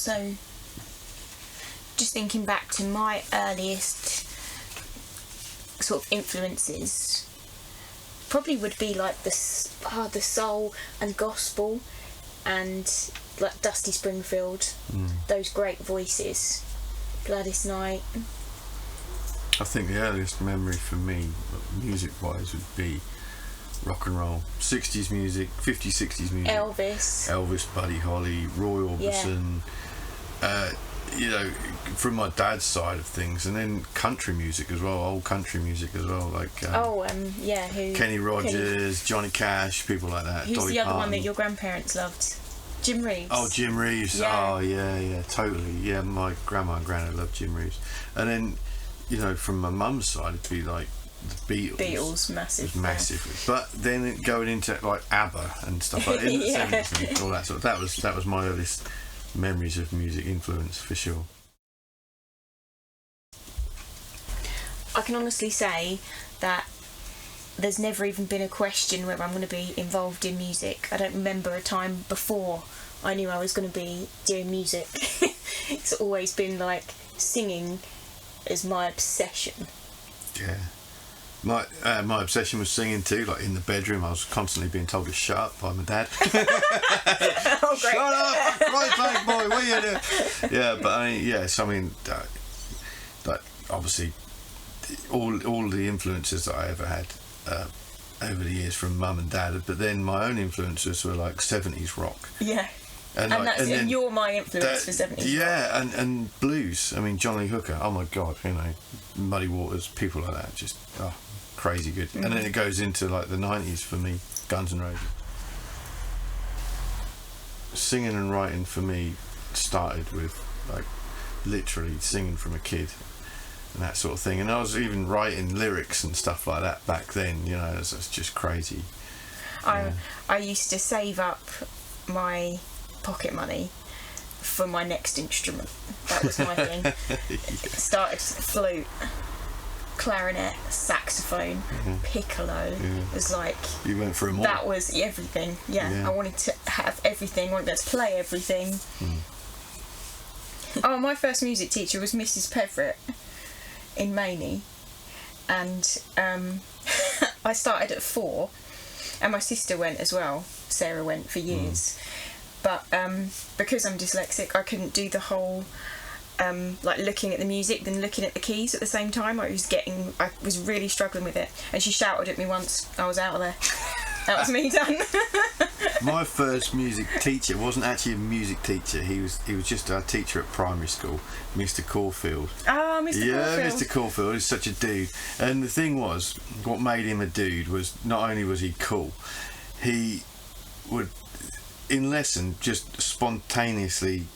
also just thinking back to my earliest sort of influences, probably would be like the soul and gospel, and like Dusty Springfield, those great voices, Gladys Knight. I think the earliest memory for me, music-wise, would be rock and roll. 60s music, 50s, 60s music. Elvis, Buddy Holly, Roy Orbison. You know, from my dad's side of things, and then country music as well, old country music as well, like Kenny Rogers, Johnny Cash, people like that. Who's Dolly the other Parton. one that your grandparents loved? Jim Reeves. Oh, Jim Reeves. Yeah. Oh, yeah, totally. Yeah, my grandma and granddad loved Jim Reeves. And then, you know, from my mum's side, it'd be like the Beatles. Massively. But then going into like ABBA and stuff like that in the 70s and all that sort of, that was my earliest memories of music influence, for sure. I can honestly say that there's never even been a question whether I'm going to be involved in music. I don't remember a time before I knew I was going to be doing music. It's always been like singing is my obsession. Yeah. My obsession was singing too, like in the bedroom. I was constantly being told to shut up by my dad. Oh, great. Shut up, right back, boy, what are you doing? Yeah, but I mean, yes, I mean, like obviously, all the influences that I ever had over the years from mum and dad, but then my own influences were like 70s rock. Yeah. And you're my influence for 70s. Yeah, and blues. I mean, John Lee Hooker. Oh my God, you know, Muddy Waters, people like that. Just crazy good. Mm-hmm. And then it goes into like the 90s for me, Guns N' Roses. Singing and writing for me started with like literally singing from a kid and that sort of thing. And I was even writing lyrics and stuff like that back then. You know, it's just crazy. I used to save up my pocket money for my next instrument. That was my thing. Started flute, clarinet, saxophone, piccolo. It was like, you went for them all. That was everything. I wanted to have everything, I wanted to play everything. Oh, my first music teacher was Mrs. Peverett in Maney, and I started at 4, and my sister went as well. Sarah went for years. But because I'm dyslexic, I couldn't do the whole like looking at the music then looking at the keys at the same time. I was really struggling with it, and she shouted at me once. I was out of there. That was me done. My first music teacher wasn't actually a music teacher. He was just our teacher at primary school, Mr. Caulfield. Ah, Mr. Caulfield. Yeah, Mr. Caulfield is such a dude. And the thing was, what made him a dude was not only was he cool, he would, in lesson, just spontaneously,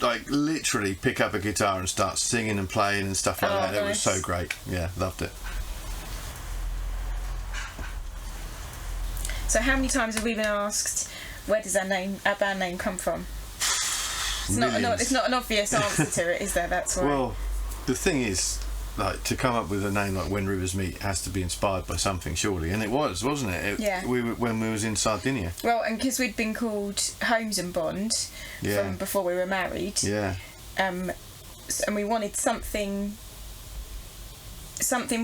like literally pick up a guitar and start singing and playing and stuff like that. Nice. It was so great. Yeah, loved it. So how many times have we been asked, where does our band name come from? It's not an obvious answer to it, is there? That's why. Well, the thing is, like, to come up with a name like When Rivers Meet has to be inspired by something, surely, and it was, wasn't it? When we was in Sardinia. Well, and because we'd been called Holmes and Bond from before we were married. Yeah. And we wanted something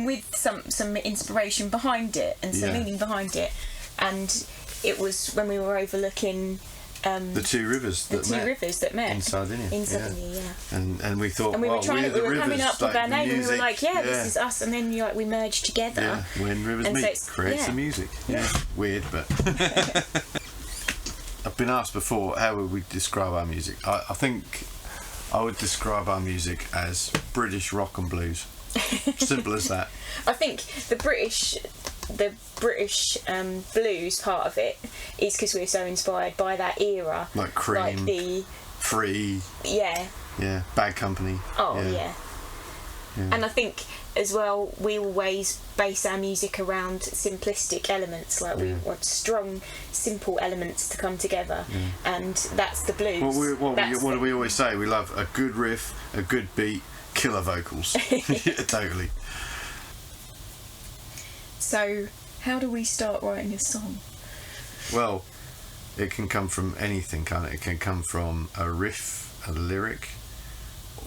with some inspiration behind it and some meaning behind it, and it was when we were overlooking. The two rivers that met in Sardinia. And we thought, we were coming up with our name, and we were like, this is us, and then we merged together. Yeah, When Rivers Meet creates the music. Yeah, weird, but I've been asked before, how would we describe our music? I think I would describe our music as British rock and blues. Simple as that. I think the British blues part of it is because we're so inspired by that era, like Cream, like the Free, Bad Company. And I think as well we always base our music around simplistic elements, like we want strong, simple elements to come together, and that's the blues. What do we always say? We love a good riff, a good beat, killer vocals. Yeah, totally. So, how do we start writing a song? Well, it can come from anything, can't it? It can come from a riff, a lyric,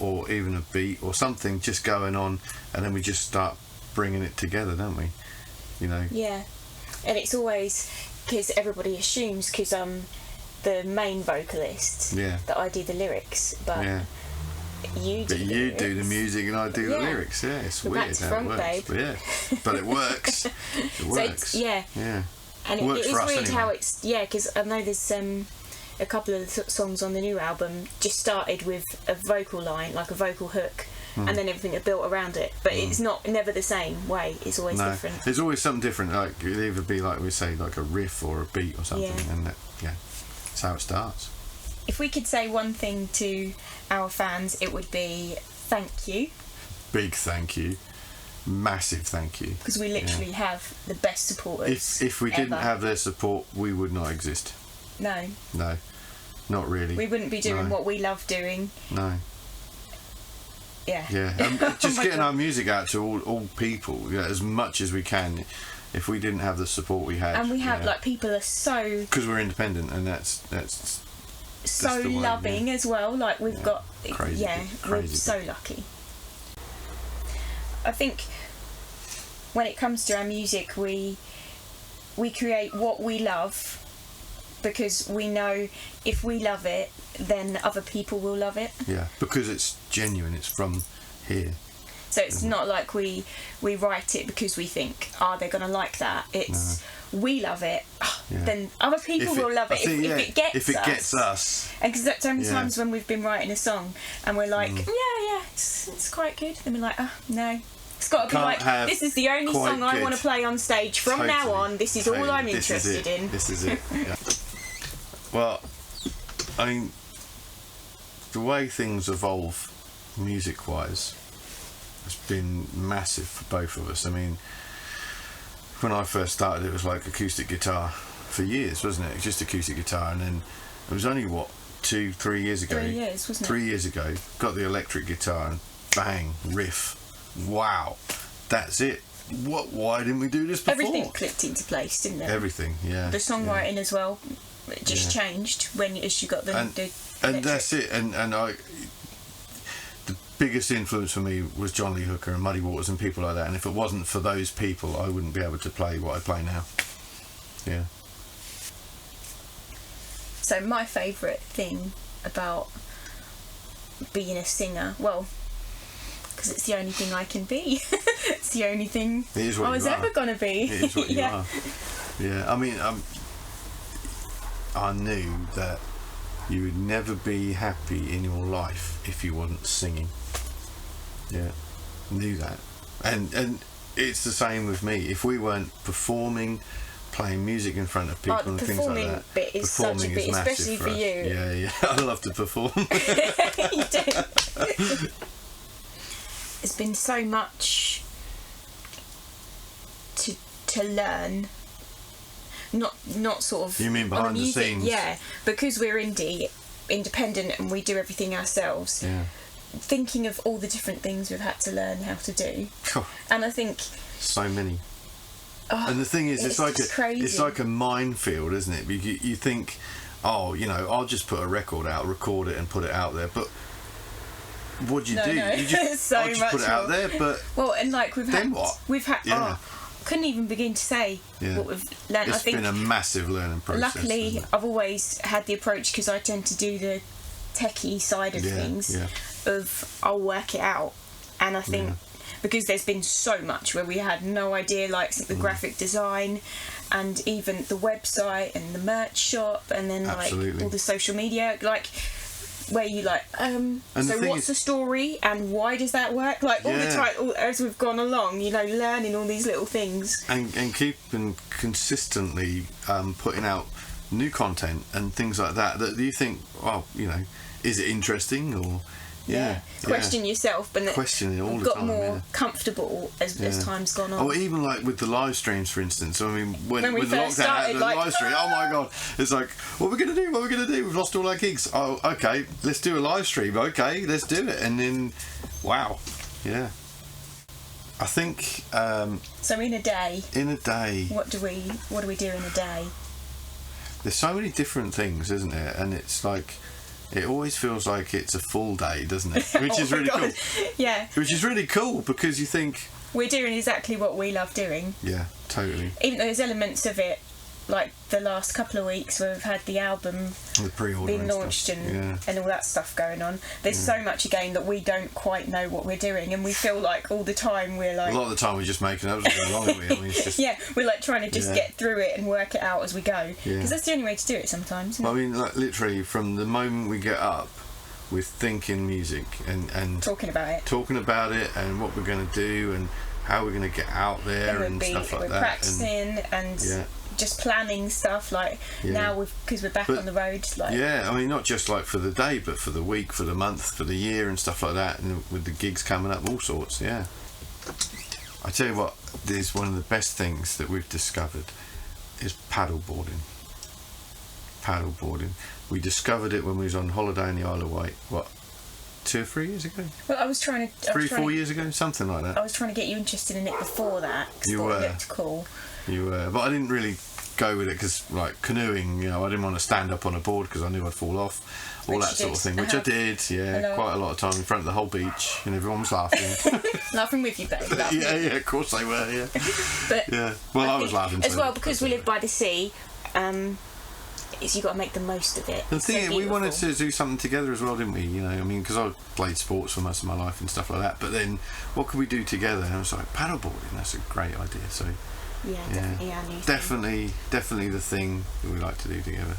or even a beat or something just going on, and then we just start bringing it together, don't we? You know? Yeah. And it's always because everybody assumes because I'm the main vocalist that I do the lyrics, but you do the music and I do the lyrics. Yeah, it's weird how it works. Babe. But but it works. It works. So yeah. And it is weird anyway. How it's because I know there's a couple of the songs on the new album just started with a vocal line, like a vocal hook, and then everything are built around it. But it's never the same way. It's always different. There's always something different. Like it'll either be like we say, like a riff or a beat or something, and that's how it starts. If we could say one thing to our fans, it would be thank you. Big thank you. Massive thank you. Because we literally have the best supporters. If we didn't have their support, we would not exist. No, not really. We wouldn't be doing what we love doing. No. Yeah. Just getting our music out to all people, as much as we can. If we didn't have the support we had, and we have like people are so because we're independent, and that's so loving as well. Like we've got crazy. We're so lucky. I think when it comes to our music, we create what we love because we know if we love it, then other people will love it. Yeah, because it's genuine. It's from here. So it's not like we write it because we think, they're going to like that. It's we love it, then other people will love it. If it gets us. And because so many times when we've been writing a song and we're like, it's quite good. Then we're like, no. It's got to be like, this is the only song I want to play on stage from now on. This is all I'm interested in. This is it. Yeah. Well, I mean, the way things evolve music-wise has been massive for both of us. I mean, when I first started, it was like acoustic guitar for years, wasn't it? Just acoustic guitar, and then it was only 2-3 years ago. 3 years, wasn't it? 3 years ago, got the electric guitar, and bang, riff. Wow, that's it. Why didn't we do this before? Everything clicked into place, didn't it? Everything, yeah. The songwriting as well, it just changed as you got the electric. That's it. And the biggest influence for me was John Lee Hooker and Muddy Waters and people like that. And if it wasn't for those people, I wouldn't be able to play what I play now. Yeah. So my favourite thing about being a singer, well, because it's the only thing I can be. It's the only thing I was ever going to be. It is what you are. Yeah, I mean, I knew that you would never be happy in your life if you wasn't singing. Yeah, knew that. And it's the same with me. If we weren't performing, playing music in front of people and things like that, bit is such a bit, especially for you. Yeah, I love to perform. You do. There's been so much to learn. Not sort of. You mean behind the scenes? Yeah, because we're independent and we do everything ourselves. Yeah. Thinking of all the different things we've had to learn how to do, and I think so many. And the thing is, it's like a minefield, isn't it? You think, I'll just put a record out, record it, and put it out there, but. What do you do? You just, put it out there, but and like we've had yeah. couldn't even begin to say what we've learned. It's been a massive learning process. Luckily, I've always had the approach because I tend to do the techie side of things. Of I'll work it out, and I think because there's been so much where we had no idea, like the graphic design, and even the website and the merch shop, and then like all the social media, like. Where you so what's the story and why does that work? Like all the time as we've gone along, learning all these little things and keeping consistently putting out new content and things like that you think, is it interesting or question yourself, but question it all the got time. More comfortable as time's gone on. Or even like with the live streams, for instance. I mean, when we the first lockdown started, had the live stream, oh my god, it's like, what are we gonna do? We've lost all our gigs. Oh, okay, let's do a live stream. Okay, let's do it. And then, wow, yeah. I think. So in a day. In a day. What do we do in a day? there's so many different things, isn't there? And it's like, it always feels like it's a full day, doesn't it? Which is really cool. Yeah. Which is really cool, because you think... We're doing exactly what we love doing. Yeah, totally. Even though there's elements of it, like the last couple of weeks where we've had the album being launched and all that stuff going on, there's so much again that we don't quite know what we're doing, and we feel like all the time we're like... A lot of the time we're just making up something wrong, aren't we? I mean, it's just... Yeah, we're like trying to just get through it and work it out as we go, because Yeah. that's the only way to do it sometimes, isn't it? I mean, like, literally, from the moment we get up, we're thinking music and talking about it and what we're going to do and how we're going to get out there and stuff like we're that. Practicing and just planning stuff, like now because we're back on the road. Like, yeah, I mean, not just like for the day, but for the week, for the month, for the year and stuff like that, and with the gigs coming up, all sorts, yeah. I tell you what, there's one of the best things that we've discovered is paddleboarding. We discovered it when we was on holiday in the Isle of Wight, 2 or 3 years ago? Well, I was trying to... 3-4 years ago? Something like that. I was trying to get you interested in it before that, because I thought it looked cool. You were, but I didn't really go with it because, like, canoeing, I didn't want to stand up on a board because I knew I'd fall off, all that sort of thing, which I did, quite a lot of time in front of the whole beach, and everyone was laughing. Laughing with you, babe. Yeah, of course they were, yeah. But yeah, well, I was laughing as well, because we live by the sea. Is you got to make the most of it. The thing is, we wanted to do something together as well, didn't we? I mean, because I played sports for most of my life and stuff like that. But then, what could we do together? And I was like, paddleboarding. That's a great idea. So, definitely the thing that we like to do together.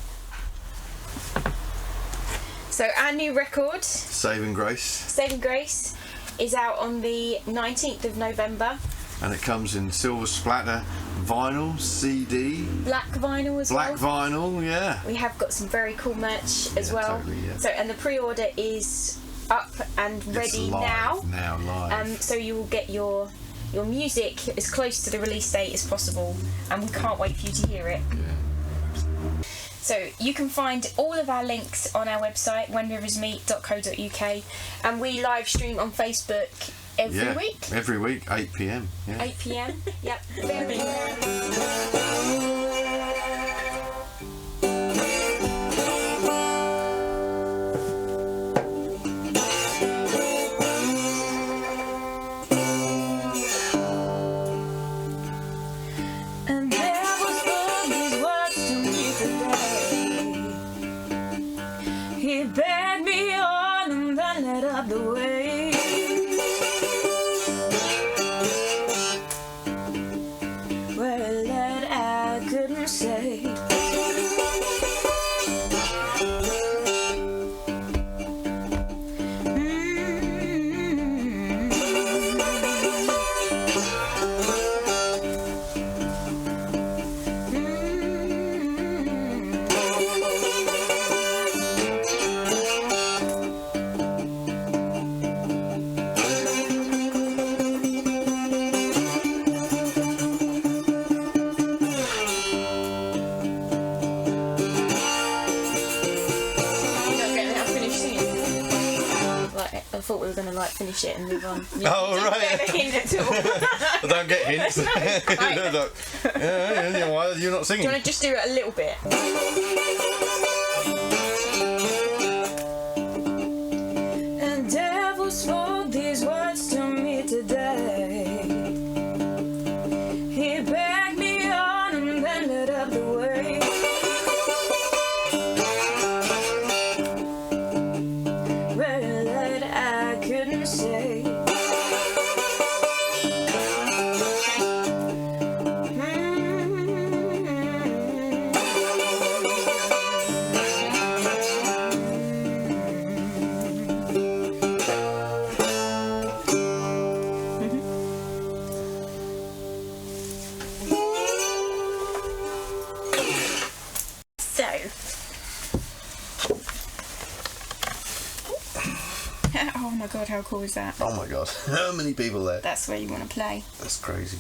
So our new record, Saving Grace, is out on the 19th of November. And it comes in silver splatter vinyl, CD, black vinyl as well. Black vinyl, yeah. We have got some very cool merch as well. Totally, yeah. So, and the pre-order is up and ready live. Live. So you will get your music as close to the release date as possible, and we can't wait for you to hear it. Yeah. So you can find all of our links on our website, whenriversmeet.co.uk, and we live stream on Facebook every week. Every week, 8 p.m. Yeah. 8 p.m. Yep. Very And there was all these words to me today. He begged me on and then led up the way. I thought we were going to finish it and move on. You right. Don't hint at all. I don't get hints. Why you're not singing? Do you want to just do it a little bit? And devil spoke these words to me today. He begged me on and then led up the way. Say oh my god, how cool is that? Oh my god, how many people there? That's where you want to play. That's crazy.